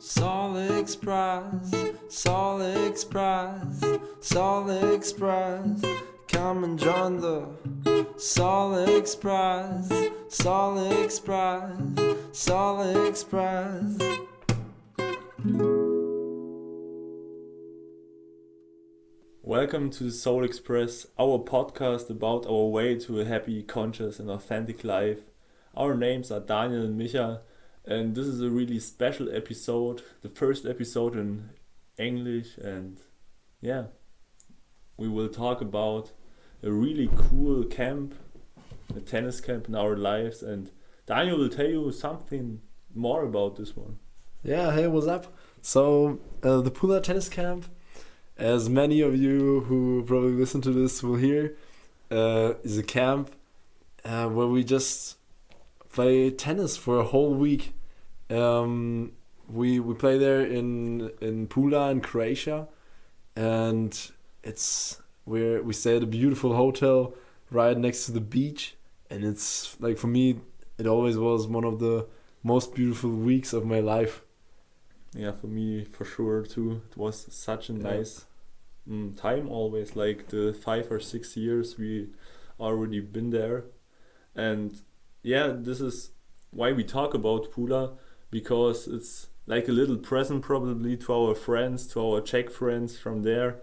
Solid Express, Solid Express, Solid Express. Come and join the Solid Express, Solid Express, Solid Express. Welcome to the Soul Express, our podcast about our way to a happy, conscious and authentic life. Our names are Daniel and Micha, and this is a really special episode, the first episode in English, and yeah, we will talk about a really cool camp, a tennis camp in our lives, and Daniel will tell you something more about this one. Yeah, hey, what's up? So, the Pula tennis camp, as many of you who probably listen to this will hear, is a camp where we just play tennis for a whole week. We play there in Pula in Croatia, and we stay at a beautiful hotel right next to the beach, and it's like, for me, it always was one of the most beautiful weeks of my life. Yeah, for me, for sure too. It was such a nice time always, like the 5 or 6 years we already been there. And yeah, this is why we talk about Pula, because it's like a little present probably to our friends, to our Czech friends from there.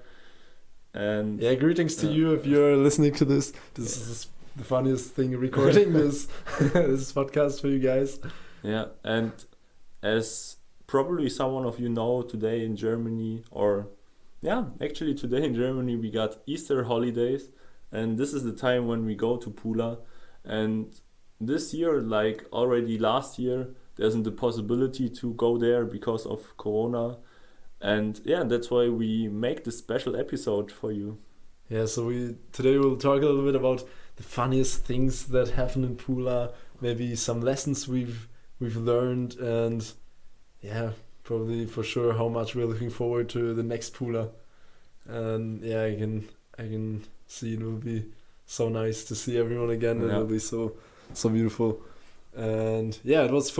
And yeah, greetings to you if you're listening to this. This is the funniest thing, recording this this podcast for you guys. Yeah, and as probably someone of you know, today in Germany, today in Germany we got Easter holidays, and this is the time when we go to Pula. And this year, like already last year, there isn't the possibility to go there because of Corona. And yeah, that's why we make this special episode for you. Yeah, so today we'll talk a little bit about the funniest things that happen in Pula, maybe some lessons we've learned, and yeah, probably for sure how much we're looking forward to the next Pula. And yeah, I can see it will be so nice to see everyone again. Yeah. It will be so beautiful. And yeah, it was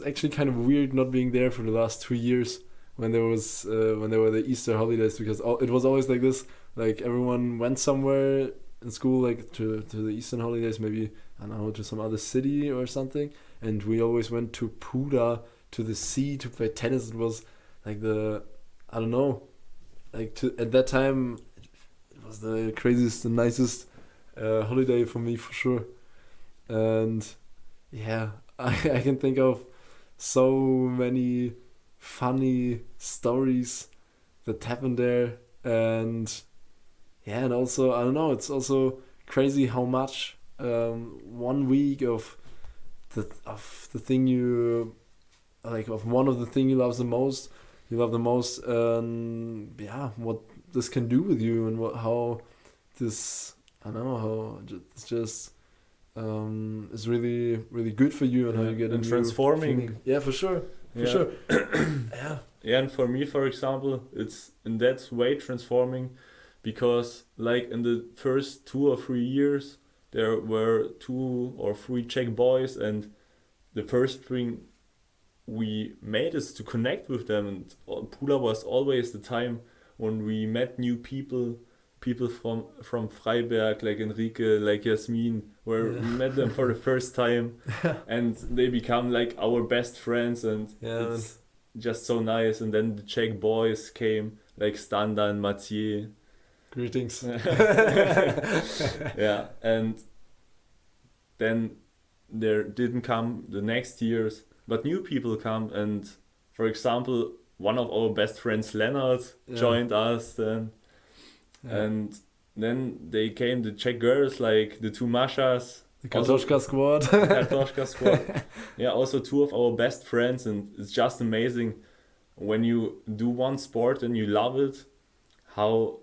actually kind of weird not being there for the last 2 years when there were the Easter holidays, because it was always like this, like everyone went somewhere in school, like to the Eastern holidays, maybe, I don't know, to some other city or something, and we always went to Pula, to the sea, to play tennis. It was like at that time it was the craziest and nicest holiday for me, for sure. And yeah, I can think of so many funny stories that happened there, and yeah, and also, I don't know, it's also crazy how much 1 week of the thing you like, of one of the thing you love the most, what this can do with you, and how this, I don't know, how it's just is really, really good for you, and how you get into transforming feeling. Yeah, for sure. Sure. Yeah, and for me, for example, it's in that way transforming, because like in the first 2 or 3 years there were 2 or 3 Czech boys, and the first thing we made is to connect with them, and Pula was always the time when we met new people from Freiberg, like Enrique, like Yasmin, where we met them for the first time, and they become like our best friends, and it's just so nice. And then the Czech boys came, like Standa and Mathieu. Greetings. Yeah, and then there didn't come the next years, but new people come, and for example, one of our best friends, Leonard, joined us then. Yeah. And then they came the Czech girls, like the 2 Mashas. The Kartoshka squad. Yeah, also 2 of our best friends, and it's just amazing when you do one sport and you love it, how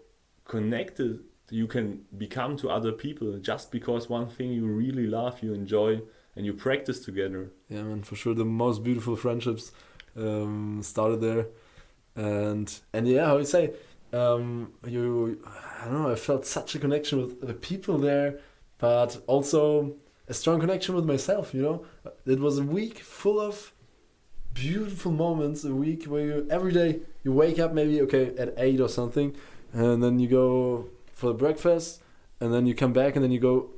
connected you can become to other people just because one thing you really love, you enjoy, and you practice together. Yeah, man, for sure the most beautiful friendships started there. And yeah, how you say, I don't know, I felt such a connection with the people there, but also a strong connection with myself, you know. It was a week full of beautiful moments a week where you every day you wake up maybe at 8 or something, and then you go for breakfast, and then you come back, and then you go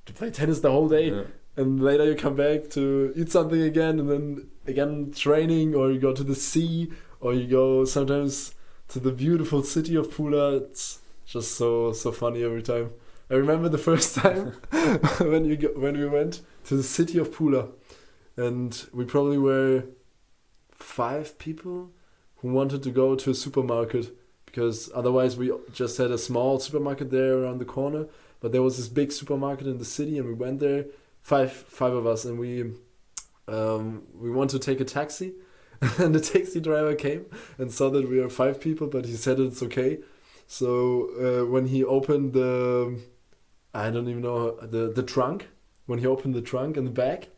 to play tennis the whole day, and later you come back to eat something again, and then again training, or you go to the sea, or you go sometimes to the beautiful city of Pula. It's just so funny every time. I remember the first time when we went to the city of Pula, and we probably were 5 people who wanted to go to a supermarket, because otherwise we just had a small supermarket there around the corner, but there was this big supermarket in the city, and we went there, five of us, and we wanted to take a taxi, and the taxi driver came and saw that we are 5 people, but he said it's okay. So when he opened I don't even know, the trunk, when he opened the trunk and the bag,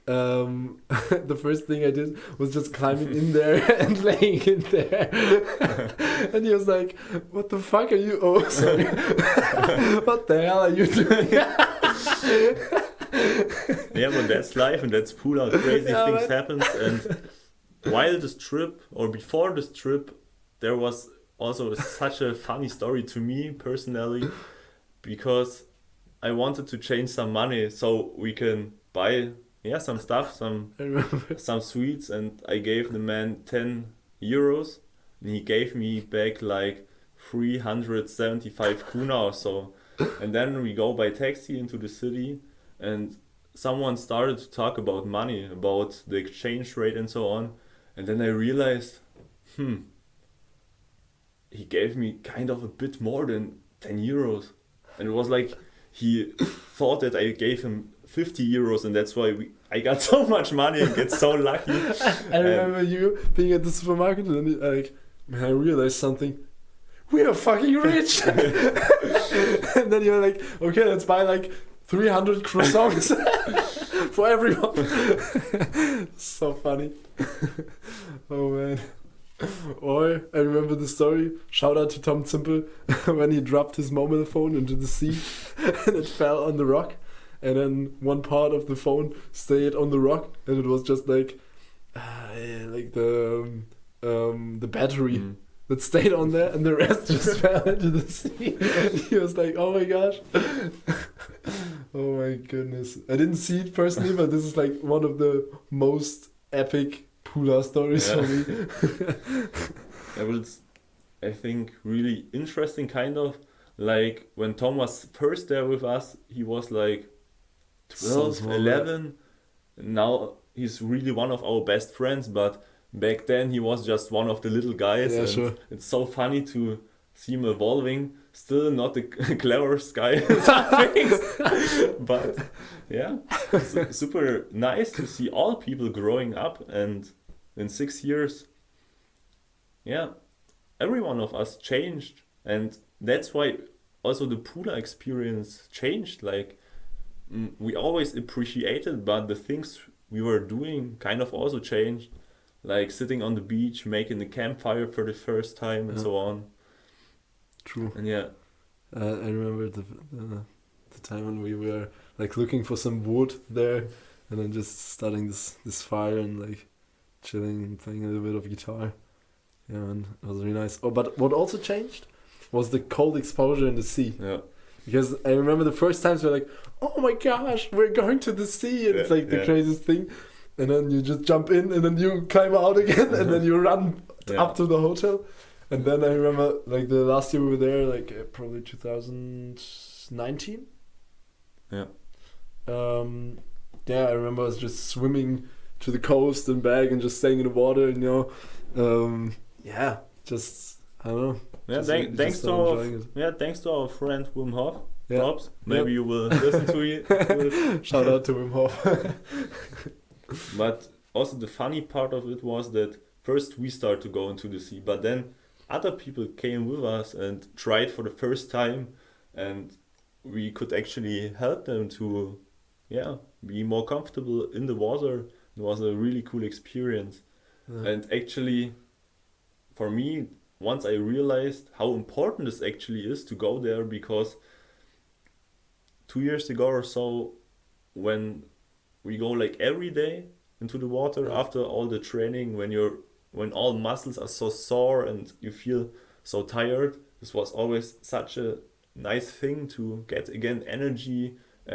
the first thing I did was just climbing in there and laying in there. And he was like, what the fuck are you, oh sorry, what the hell are you doing? Yeah, but that's life, and that's Pula. Crazy things happen. And while this trip, or before this trip, there was also such a funny story to me personally, because I wanted to change some money so we can buy some stuff, some sweets, and I gave the man 10 euros, and he gave me back like 375 kuna or so. And then we go by taxi into the city, and someone started to talk about money, about the exchange rate and so on. And then I realized, he gave me kind of a bit more than 10 euros. And it was like he thought that I gave him 50 euros, and that's why I got so much money and get so lucky. I remember you being at the supermarket, and then I realized something. We are fucking rich! And then you're like, okay, let's buy like 300 croissants for everyone. So funny. Oh man. Or I remember the story, shout out to Tom Zimpel, when he dropped his mobile phone into the sea and it fell on the rock, and then one part of the phone stayed on the rock, and it was just like the battery that stayed on there, and the rest just fell into the sea. And he was like, oh my gosh. Oh my goodness. I didn't see it personally, but this is like one of the most epic Pula stories for me. It was, I think, really interesting, kind of. Like when Tom was first there with us, he was like 12, 11. Now he's really one of our best friends, but back then he was just one of the little guys. Yeah, sure. It's so funny to see him evolving. Still not the cleverest guy in some things, but yeah, it's super nice to see all people growing up, and in 6 years, every one of us changed, and that's why also the Pula experience changed. Like we always appreciated, but the things we were doing kind of also changed, like sitting on the beach, making the campfire for the first time, and so on. True. And I remember the time when we were like looking for some wood there, and then just starting this fire and like chilling and playing a little bit of guitar. Yeah, man, it was really nice. Oh, but what also changed was the cold exposure in the sea. Yeah. Because I remember the first times we were like, oh my gosh, we're going to the sea, and it's like the craziest thing. And then you just jump in, and then you climb out again, and then you run up to the hotel. And then I remember, like, the last year we were there, like, probably 2019. Yeah. I remember I was just swimming to the coast and back and just staying in the water, and, just, I don't know. Yeah, thanks to our friend Wim Hof. Props. Maybe you will listen to it. Shout out to Wim Hof. But also the funny part of it was that first we started to go into the sea, but then other people came with us and tried for the first time, and we could actually help them to be more comfortable in the water. It was a really cool experience. And actually, for me, once I realized how important this actually is to go there, because 2 years ago or so, when we go like every day, into the water Yeah. after all the training when all muscles are so sore and you feel so tired. This was always such a nice thing to get again energy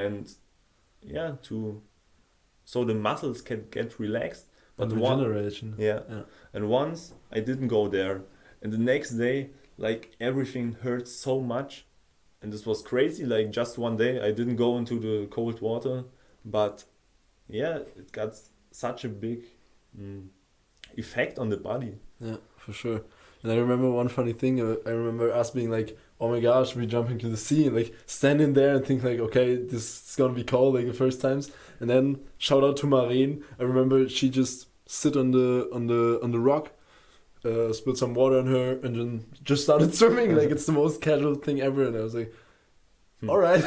and so the muscles can get relaxed. And But one regeneration. yeah. Yeah. And once I didn't go there, and the next day, like everything hurt so much, and this was crazy. Like just one day, I didn't go into the cold water, but yeah, it got such a big effect on the body. Yeah, for sure. And I remember one funny thing. I remember us being like, "Oh my gosh, we're jumping to the sea," and like standing there and think like, "Okay, this is gonna be cold," like the first times. And then shout out to Marine. I remember she just sit on the rock, spilled some water on her, and then just started swimming. Like it's the most casual thing ever. And I was like, "All right,"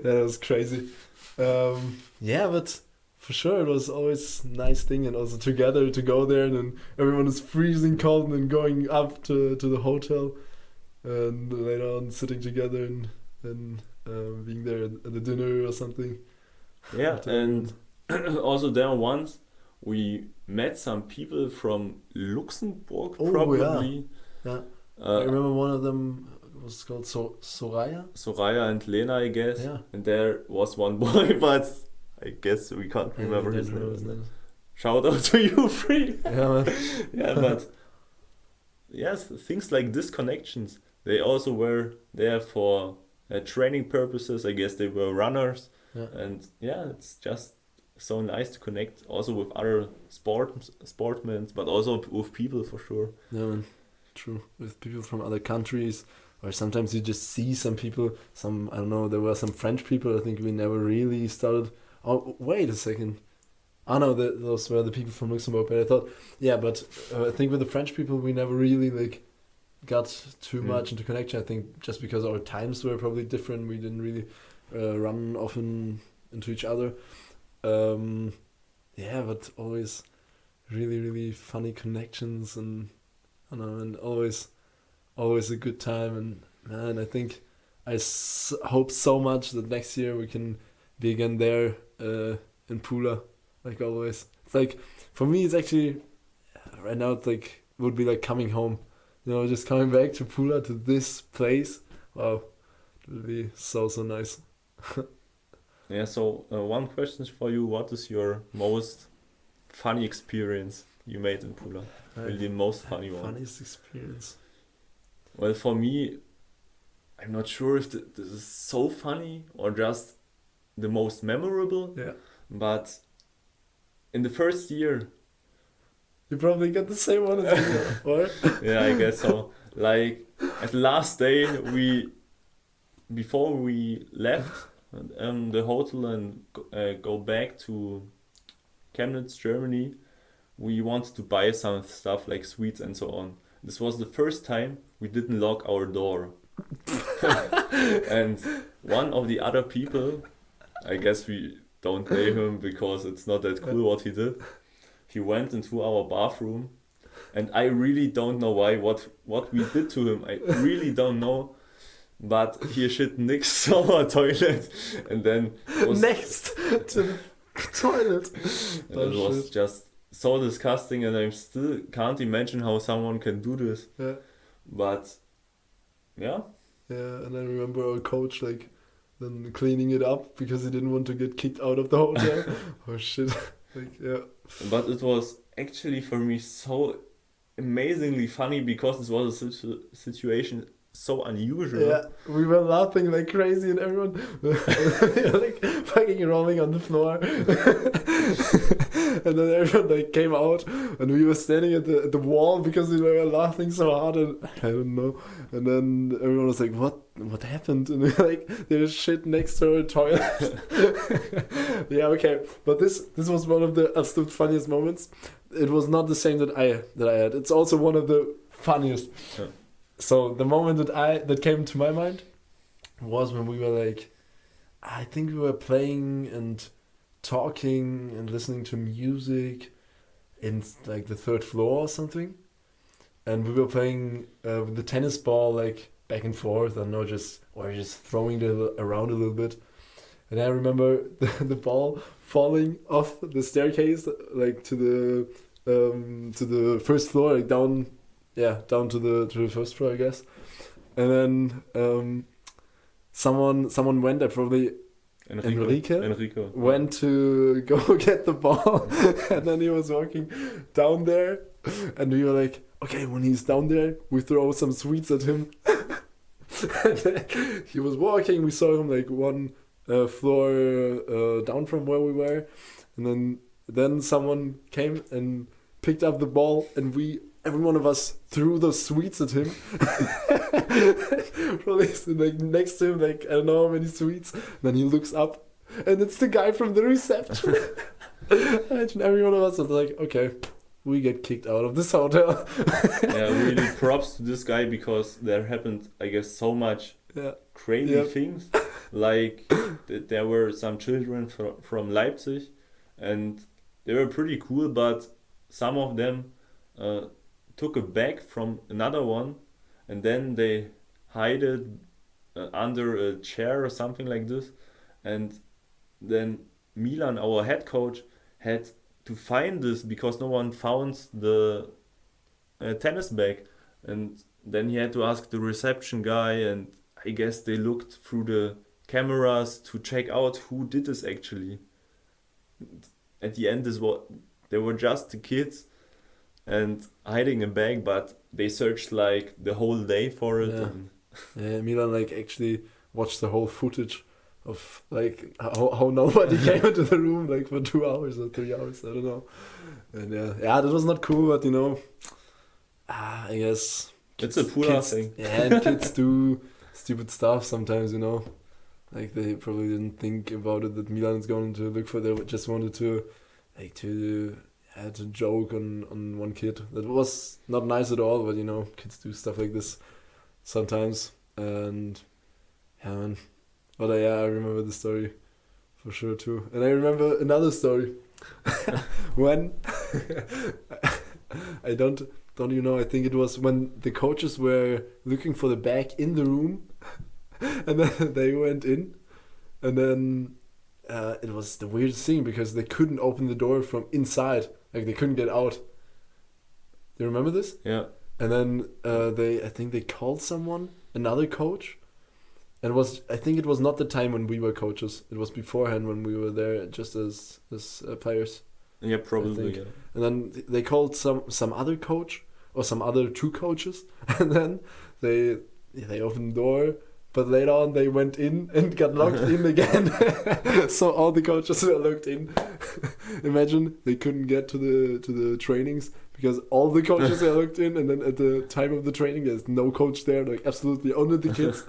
that was crazy. Yeah, but. For sure, it was always a nice thing, and also together to go there, and then everyone is freezing cold, and then going up to the hotel, and later on sitting together and being there at the dinner or something. Yeah, After and also there once we met some people from Luxembourg, Oh, probably. Yeah. I remember one of them was called Soraya. Soraya and Lena, I guess. Yeah. And there was one boy, but I guess we can't remember his name. Shout out to you, Free. Yeah, man. Yeah, but yes, things like these connections, they also were there for training purposes. I guess they were runners. Yeah. And yeah, it's just so nice to connect also with other sportmen, but also with people for sure. Yeah, man. True. With people from other countries, or sometimes you just see some people. I don't know. There were some French people. I think we never really started. Oh, wait a second. Oh no, those were the people from Luxembourg. But I thought, yeah, but I think with the French people, we never really like got too much into connection. I think just because our times were probably different, we didn't really run often into each other. Yeah, but always really, really funny connections, and I don't know, and always a good time. And man, I think hope so much that next year we can be again there in Pula, like always. It's like, for me, it's actually right now it's like would be like coming home, just coming back to Pula, to this place. Wow, it would be so nice. Yeah, so one question for you: what is your most funny experience you made in Pula? Really, the most funny one. Funniest experience. Well, for me, I'm not sure if this is so funny or just the most memorable. Yeah. But in the first year, You probably got the same one as me, or? yeah, I guess so. Like at the last day, before we left the hotel and go back to Chemnitz, Germany, we wanted to buy some stuff like sweets and so on. This was the first time we didn't lock our door. And one of the other people, I guess we don't name him because it's not that cool what he did. He went into our bathroom, and I really don't know what we did to him. I really don't know. But he shit next to our toilet, and then was Next to the toilet. and it was just so disgusting, and I still can't imagine how someone can do this. Yeah. But yeah, Yeah, and I remember our coach like then cleaning it up because he didn't want to get kicked out of the hotel. Oh shit. Like, yeah. but it was actually for me so amazingly funny because this was a situation so unusual. Yeah, we were laughing like crazy, and everyone like fucking rolling on the floor. And then everyone like came out, and we were standing at the wall because we were laughing so hard, and I don't know. And then everyone was like, "What happened?" And we're like, "There's shit next to our toilet." Yeah, okay, but this was one of the absolute funniest moments. It was not the same that I had. It's also one of the funniest. Yeah. So the moment that came to my mind was when we were like, I think we were playing and talking and listening to music in like the third floor or something, and we were playing with the tennis ball like back and forth, and just throwing it around a little bit, And I remember the ball falling off the staircase, like to the first floor, like down to the first floor, I guess. And then someone went there, probably Enrique went to go get the ball, and then he was walking down there, and we were like, okay, when he's down there, we throw some sweets at him. And then he was walking, we saw him like one floor down from where we were, and then someone came and picked up the ball, and every one of us threw those sweets at him. Probably like next to him, like I don't know how many sweets. And then he looks up, and it's the guy from the reception. Imagine every one of us was like, okay, we get kicked out of this hotel. Yeah, really props to this guy, because there happened, I guess, so much crazy things. Like there were some children from Leipzig, and they were pretty cool, but some of them took a bag from another one, and then they hid it under a chair or something like this. And then Milan, our head coach, had to find this because no one found the tennis bag. And then he had to ask the reception guy, and I guess they looked through the cameras to check out who did this actually. At the end, they were just the kids and hiding a bag, but they searched like the whole day for it. Yeah, Milan like actually watched the whole footage of like how nobody came into the room like for 2 hours or 3 hours, I don't know. And that was not cool, but you know, I guess it's a Pula thing. Yeah, and kids do stupid stuff sometimes, you know. Like they probably didn't think about it that Milan is going to look for. They just wanted to joke on one kid. That was not nice at all, but you know, kids do stuff like this sometimes. And yeah, man. But I remember the story for sure too. And I remember another story when I don't you know, I think it was when the coaches were looking for the bag in the room. And then they went in, and then it was the weirdest thing because they couldn't open the door from inside. Like they couldn't get out. Do you remember this? Yeah. And then I think they called someone, another coach. And I think it was not the time when we were coaches. It was beforehand when we were there just as players. Yeah, probably. Yeah. And then they called some other coach or some other 2 coaches, and then they opened the door. But later on, they went in and got locked in again. So all the coaches were locked in. Imagine they couldn't get to the trainings because all the coaches were locked in, and then at the time of the training, there's no coach there, like absolutely only the kids.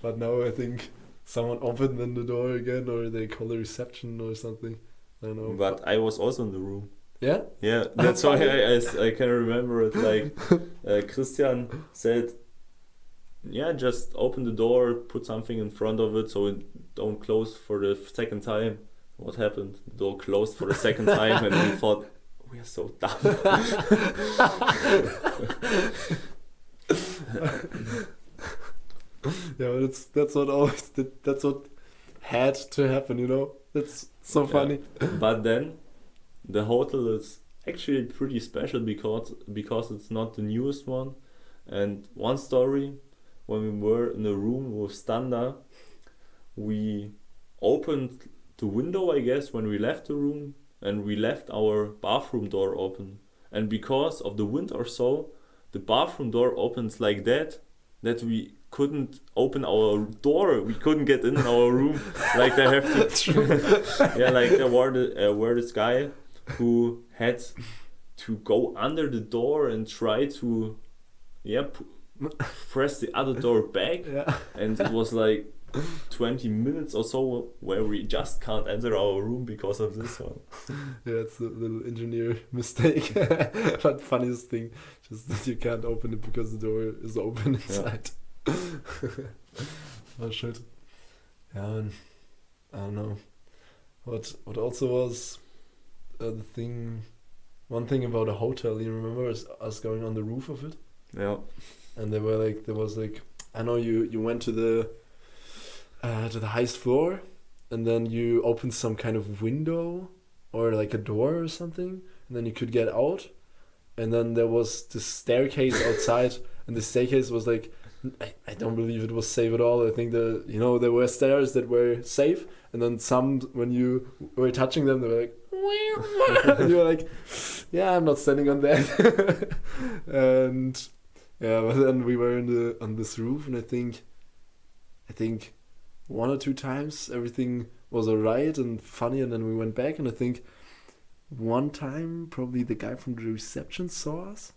But now I think someone opened then the door again, or they call the reception or something. I don't know. But I was also in the room. Yeah? Yeah, that's why I can remember it. Like Christian said, yeah, just open the door, put something in front of it so it don't close for the second time. What happened? The door closed for the second time, and we thought, we are so dumb. Yeah, but that's what had to happen, you know. That's so funny. But then the hotel is actually pretty special because it's not the newest one. And one story, when we were in a room with Standa, we opened the window, I guess, when we left the room, and we left our bathroom door open. And because of the wind or so, the bathroom door opens like that we couldn't open our door. We couldn't get in our room. Like they have to... Yeah, like there were this guy who had to go under the door and try to... press the other door back, and it was like 20 minutes or so where we just can't enter our room because of this one. Yeah, it's a little engineer mistake. But funniest thing, just that you can't open it because the door is open inside. Oh shit. Yeah, and I don't know. What also was one thing about a hotel, you remember us going on the roof of it? Yeah. And there was like, I know you went to to the highest floor, and then you opened some kind of window or like a door or something, and then you could get out, and then there was this staircase outside, and the staircase was like, I don't believe it was safe at all. I think there were stairs that were safe, and then some, when you were touching them, they were like, and you were like, yeah, I'm not standing on that. And yeah, but then we were on this roof, and I think 1 or 2 times everything was alright and funny, and then we went back, and I think one time probably the guy from the reception saw us.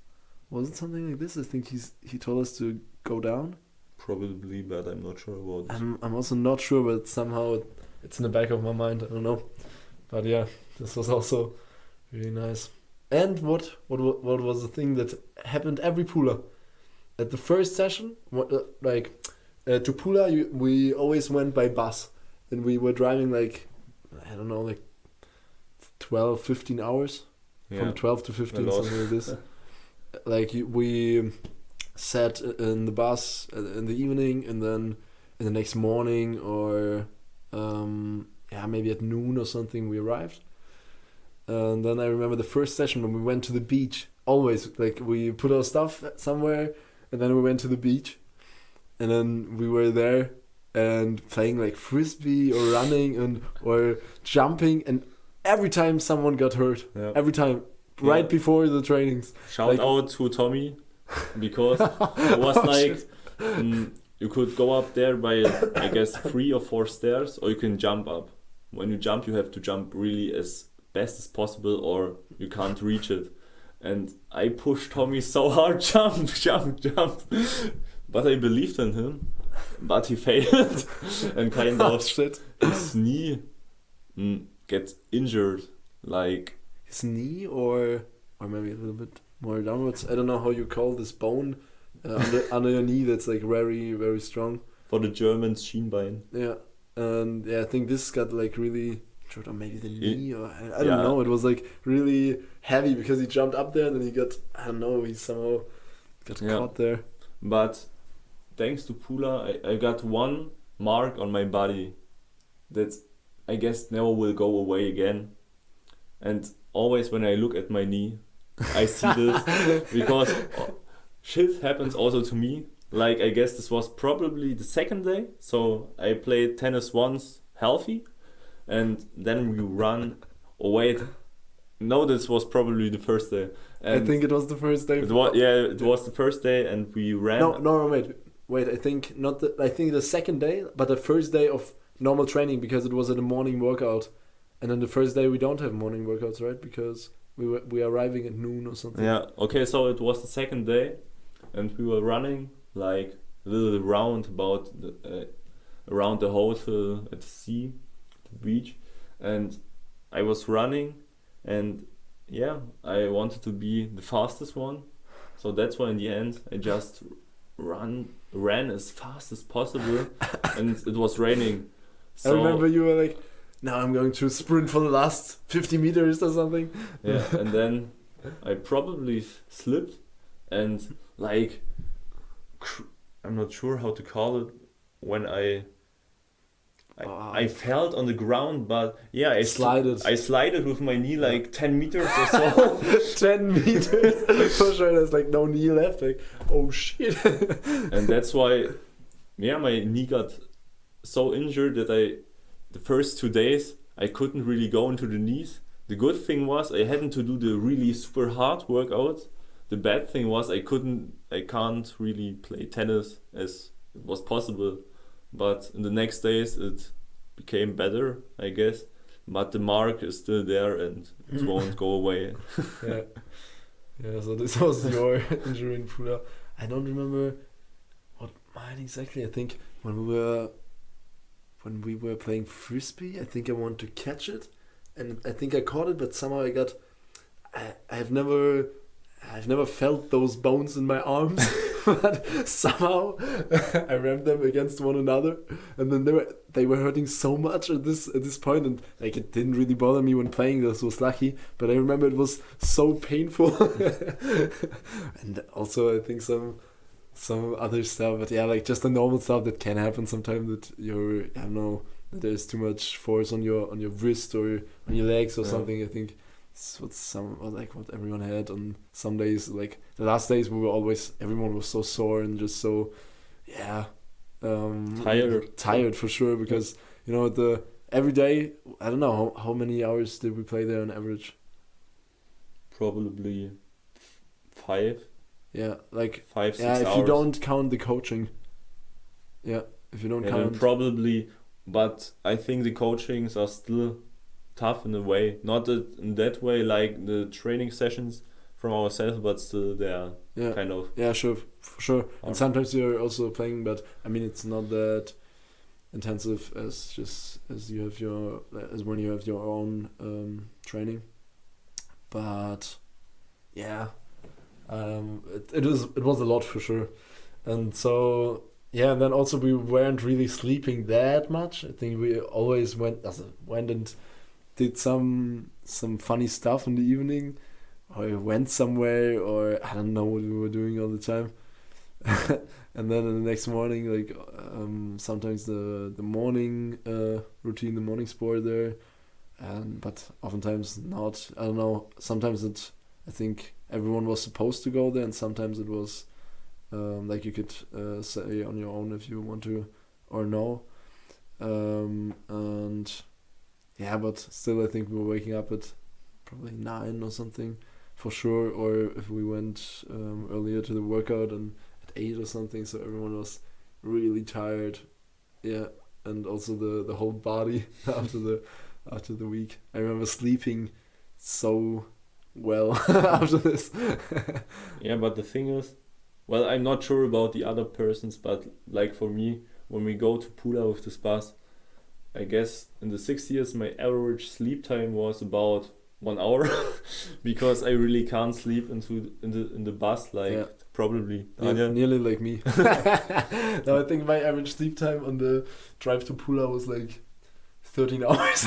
Was it something like this? I think he told us to go down. Probably, but I'm not sure about it. I'm also not sure, but somehow it's in the back of my mind. I don't know. But yeah, this was also really nice. And what was the thing that happened every Pula? At the first session, to Pula, we always went by bus, and we were driving like 12, 15 hours, from 12 to 15, something like this. We sat in the bus in the evening, and then in the next morning, or maybe at noon or something, we arrived. And then I remember the first session when we went to the beach. Always, we put our stuff somewhere, and then we went to the beach, and then we were there and playing like frisbee or running or jumping, and every time someone got hurt. Yeah. Every time, right before the trainings. Shout out to Tommy, because it was you could go up there by, I guess, 3 or 4 stairs, or you can jump up. When you jump, you have to jump really as best as possible, or you can't reach it. And I pushed Tommy so hard, jump. But I believed in him, but he failed, and kind of his knee gets injured. Like his knee, or maybe a little bit more downwards. I don't know how you call this bone under your knee that's like very, very strong. For the Germans, Schienbein. Yeah, and I think this got like really short, or maybe the knee, or I don't know. It was like really heavy because he jumped up there, and then he got, he somehow got caught there. But thanks to Pula, I got one mark on my body that I guess never will go away again. And always when I look at my knee, I see this, because shit happens also to me. Like, I guess this was probably the second day, so I played tennis once healthy, and then we run. Oh wait, no, this was probably the first day. And I think it was the first day. It was the first day, and we ran. No, wait. I think not. I think the second day, but the first day of normal training, because it was a morning workout, and then the first day we don't have morning workouts, right? Because we are arriving at noon or something. Yeah. Okay. So it was the second day, and we were running like a little round around the hotel at the sea, the beach, and I was running, and I wanted to be the fastest one, so that's why in the end I just ran as fast as possible, and it was raining. So I remember you were like, now I'm going to sprint for the last 50 meters or something. Yeah, and then I probably slipped, and like, I'm not sure how to call it, when I felt on the ground, but I slided with my knee like 10 meters or so. 10 meters? For sure, there's like no knee left. Like, oh shit. And that's why, my knee got so injured that the first 2 days, I couldn't really go into the knees. The good thing was I hadn't to do the really super hard workouts. The bad thing was I can't really play tennis as it was possible. But in the next days it became better, I guess. But the mark is still there, and it won't go away. Yeah, so this was your injury in Pula. I don't remember what mine exactly. I think when we were playing frisbee, I think I wanted to catch it, and I think I caught it, but somehow I've never felt those bones in my arms. But somehow I rammed them against one another, and then they were hurting so much at this point, and like it didn't really bother me when playing. This was lucky, but I remember it was so painful. And also I think some some other stuff, but yeah, like just the normal stuff that can happen sometimes, that I don't know, that there's too much force on your wrist or on your legs or something. I think it's what everyone had on some days. Like the last days, everyone was so sore and just so tired for sure, because every day, I don't know how many hours did we play there on average. Probably 5. Yeah, like 5, 6 hours. If you don't count the coaching. Yeah, if you don't count. Then probably, but I think the coachings are still tough in a way. Not in that way like the training sessions from ourselves, but still they are kind of. Yeah, sure, for sure. And sometimes you're also playing, but I mean it's not that intensive as when you have your own training. But yeah. It was a lot for sure, and so and then also we weren't really sleeping that much. I think we always went and did some funny stuff in the evening, or went somewhere, or I don't know what we were doing all the time. And then in the next morning, like sometimes the morning routine, the morning sport there, but oftentimes not. I don't know. Sometimes I think everyone was supposed to go there, and sometimes it was like you could say on your own if you want to or no. And yeah, but still I think we were waking up at probably 9 or something for sure, or if we went earlier to the workout and at 8 or something, so everyone was really tired. Yeah, and also the whole body after the week. I remember sleeping so well after this. Yeah, but the thing is, well, I'm not sure about the other persons, but like for me, when we go to Pula with this bus, I guess in the 6 years my average sleep time was about 1 hour because I really can't sleep in the bus probably nearly like me. No, I think my average sleep time on the drive to Pula was like 13 hours.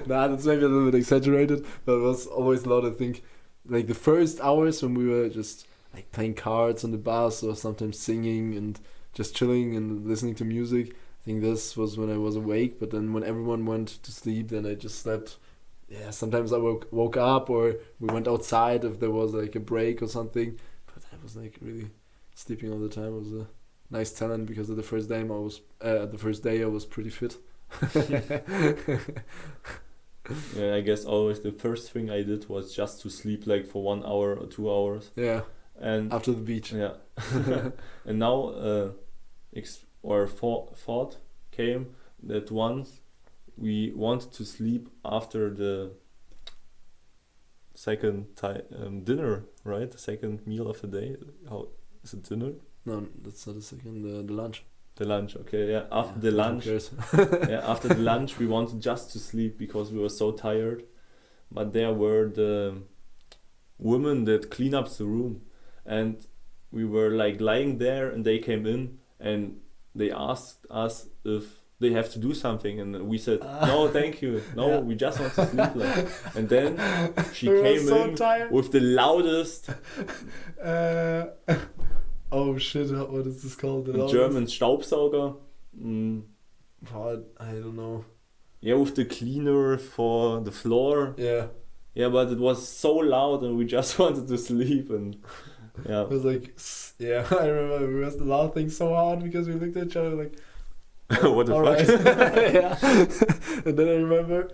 Nah, that's maybe a little bit exaggerated, but it was always a lot. I think like the first hours when we were just like playing cards on the bus or sometimes singing and just chilling and listening to music, I think this was when I was awake. But then when everyone went to sleep, then I just slept. Yeah, sometimes I woke up, or we went outside if there was like a break or something. But I was like really sleeping all the time. It was a nice talent, because of the first day I was pretty fit. Yeah, I guess always the first thing I did was just to sleep like for 1 hour or 2 hours. Yeah. And after the beach. Yeah. And now thought came that once we wanted to sleep after the second dinner, right? The second meal of the day. How is it, dinner? No, that's not the second. The lunch. The lunch, okay, yeah. After the lunch, after the lunch, we wanted just to sleep because we were so tired. But there were the women that clean up the room, and we were like lying there, and they came in and they asked us if they have to do something, and we said no, thank you, no, we just want to sleep. And then she came in with the loudest. Oh shit, what is this called? The German Staubsauger. I don't know. Yeah, with the cleaner for the floor. Yeah. Yeah, but it was so loud and we just wanted to sleep, and yeah. It was like, yeah, I remember we were laughing so hard because we looked at each other like, what the fuck? Right. Yeah. And then I remember,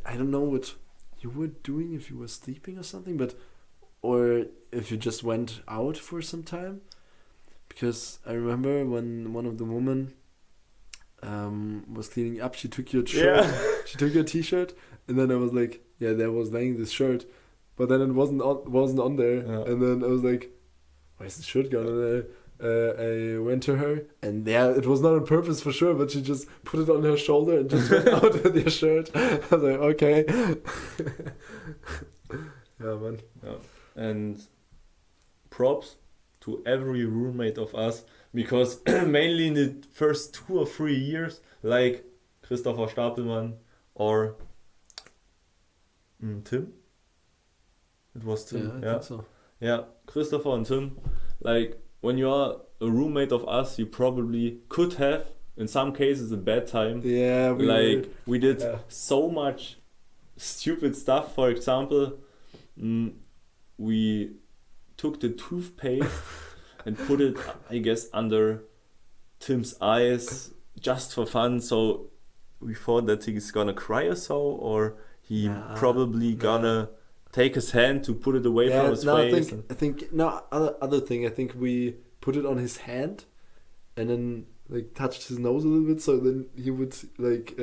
I don't know what you were doing, if you were sleeping or something, or if you just went out for some time, because I remember when one of the women was cleaning up, she took your shirt, she took your t-shirt, and then I was like, yeah, there was laying this shirt, but then it wasn't on there, and then I was like, where's the shirt gone? And I went to her, and yeah, it was not on purpose for sure, but she just put it on her shoulder and just went out with your shirt. I was like, okay. Yeah, man. Yeah. And props to every roommate of us, because mainly in the first 2 or 3 years, like Christopher Stapelmann or Tim. It was Tim. Yeah, I think so. Yeah, Christopher and Tim, like when you are a roommate of us, you probably could have, in some cases, a bad time. Yeah, we did yeah. so much stupid stuff. For example, we took the toothpaste and put it, I guess, under Tim's eyes just for fun. So we thought that he's gonna cry or so, or he probably gonna take his hand to put it away from his face. I think other thing. I think we put it on his hand, and then like touched his nose a little bit, so then he would like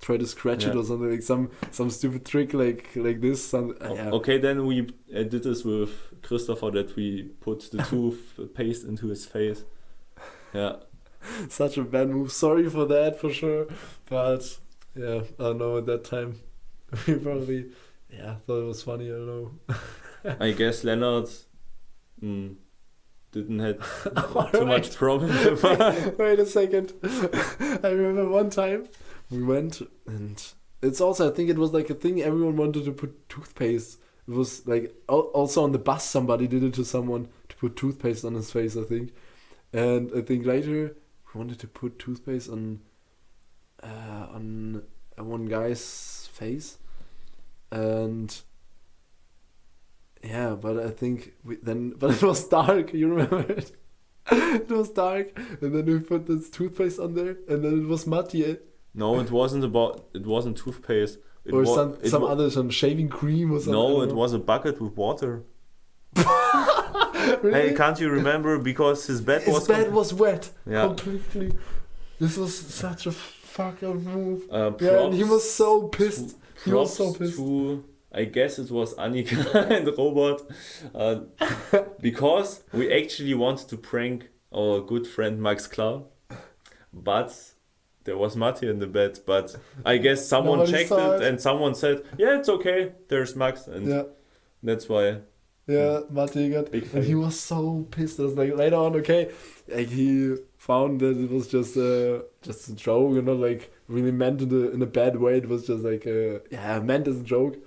try to scratch it or something, like some stupid trick like this. Okay, then we did this with Christopher, that we put the toothpaste into his face. Yeah. Such a bad move. Sorry for that, for sure. But yeah, I don't know. At that time, we probably thought it was funny. I don't know. I guess Leonard didn't have too much problem with that. Wait a second. I remember one time we went, and it's also, I think it was like a thing, everyone wanted to put toothpaste. It was like also on the bus somebody did it to someone to put toothpaste on his face, I think. And I think later we wanted to put toothpaste on one guy's face, and yeah, but I think but it was dark. You remember it? It was dark, and then we put this toothpaste on there, and then it was muddy. No, it wasn't toothpaste. Some shaving cream or something. No, it was a bucket with water. Really? Hey, can't you remember? Because his bed was wet. Yeah. Completely. This was such a fuck up move. Yeah, and he was so pissed. He was so pissed. To, I guess it was Annika and Robert, because we actually wanted to prank our good friend Max Klar, but there was Matti in the bed. But I guess someone checked it and someone said, "Yeah, it's okay. There's Max," and that's why. Yeah, Matti got, and he was so pissed. It was like later on, okay, like he found that it was just a joke, you know, like really meant in a bad way. It was just like meant as a joke,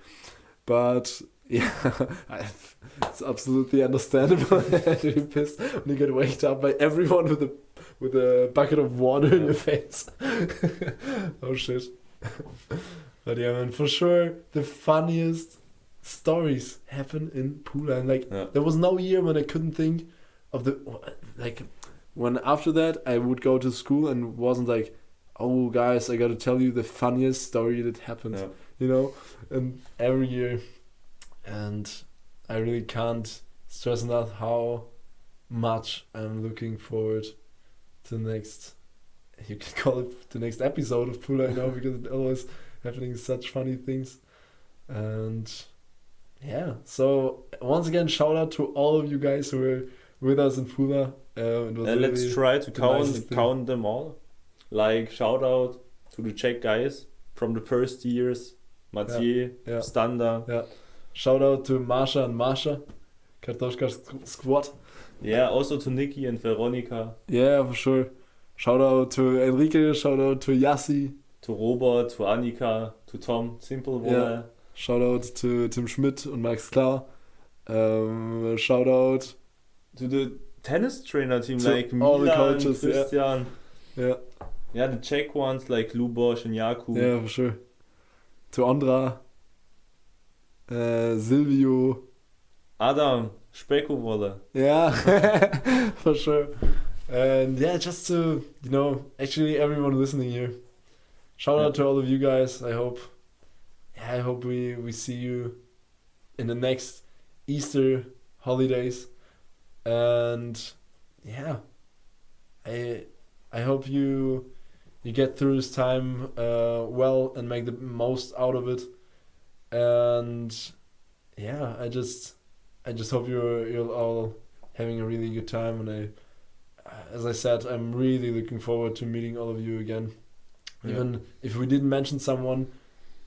but yeah, it's absolutely understandable to be pissed when you get waked up by everyone with a bucket of water in your face. Oh shit! But yeah, man, for sure the funniest stories happen in Pula, and there was no year when I couldn't think of when after that I would go to school and wasn't like, oh guys, I gotta tell you the funniest story that happened, you know, and every year, and I really can't stress enough how much I'm looking forward to the next, you can call it the next episode of Pula, you know, because it's always happening such funny things. And yeah, so once again, shout out to all of you guys who were with us in Pula. And let's try to count them all. Like, shout out to the Czech guys from the first years, Mathieu, Standa. Yeah. Shout out to Marsha and Marsha, Kartoshka Squad. Yeah, also to Nikki and Veronica. Yeah, for sure. Shout out to Enrique, shout out to Yassi. To Robert, to Annika, to Tom, Simple. Yeah. Shout out to Tim Schmidt und Max Klar. Shout out to the tennis trainer team, like all Milan, the coaches, Christian. Yeah, the Czech ones like Luboš and Jakub. Yeah, for sure. To Andra, Silvio, Adam, Spekuwolle. Yeah, for sure. And yeah, just to, you know, actually everyone listening here, shout out to all of you guys. I hope we see you in the next Easter holidays, and yeah, I hope you get through this time well and make the most out of it. And yeah, I just hope you're all having a really good time, and as I said, I'm really looking forward to meeting all of you again. Even if we didn't mention someone,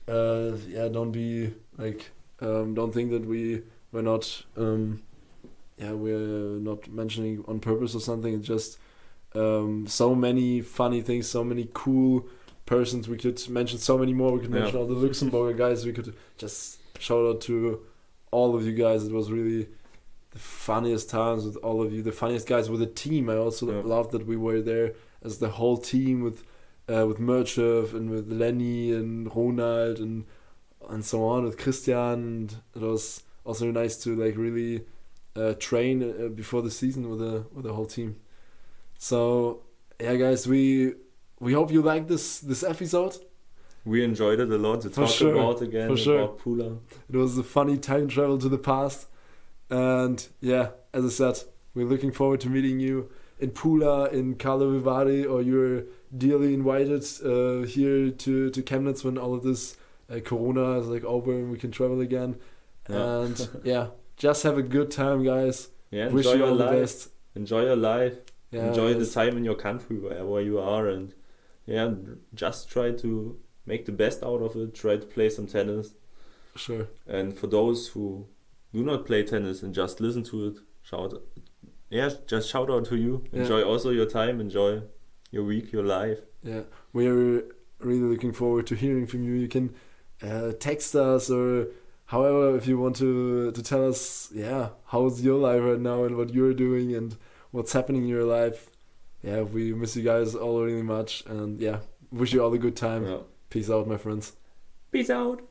don't be like, don't think that we're not mentioning on purpose or something. It's just so many funny things, so many cool persons. We could mention so many more. We could mention all the Luxembourger guys. We could just shout out to all of you guys. It was really the funniest times with all of you, the funniest guys with the team. I also love that we were there as the whole team with Merchev and with Lenny and Ronald and so on, with Christian. And it was also nice to like really train before the season with the whole team. So yeah, guys, we hope you like this episode. We enjoyed it a lot to talk about about Pula. It was a funny time travel to the past. And yeah, as I said, we're looking forward to meeting you in Pula, in Karlovy Vary, or you're dearly invited here to Chemnitz when all of this Corona is like over and we can travel again. Yeah. And yeah, just have a good time, guys. Yeah, wish enjoy you all your the life. best. Enjoy your life. Yeah, enjoy the guys. time in your country wherever you are, and yeah, just try to make the best out of it. Try to play some tennis. Sure. And for those who do not play tennis and just listen to it, just shout out to you. Yeah. Enjoy also your time. Enjoy your week, your life. Yeah, we're really looking forward to hearing from you. You can text us, or however, if you want to tell us, yeah, how's your life right now and what you're doing and what's happening in your life. Yeah, we miss you guys all really much, and yeah, wish you all a good time. Yeah. Peace out, my friends. Peace out.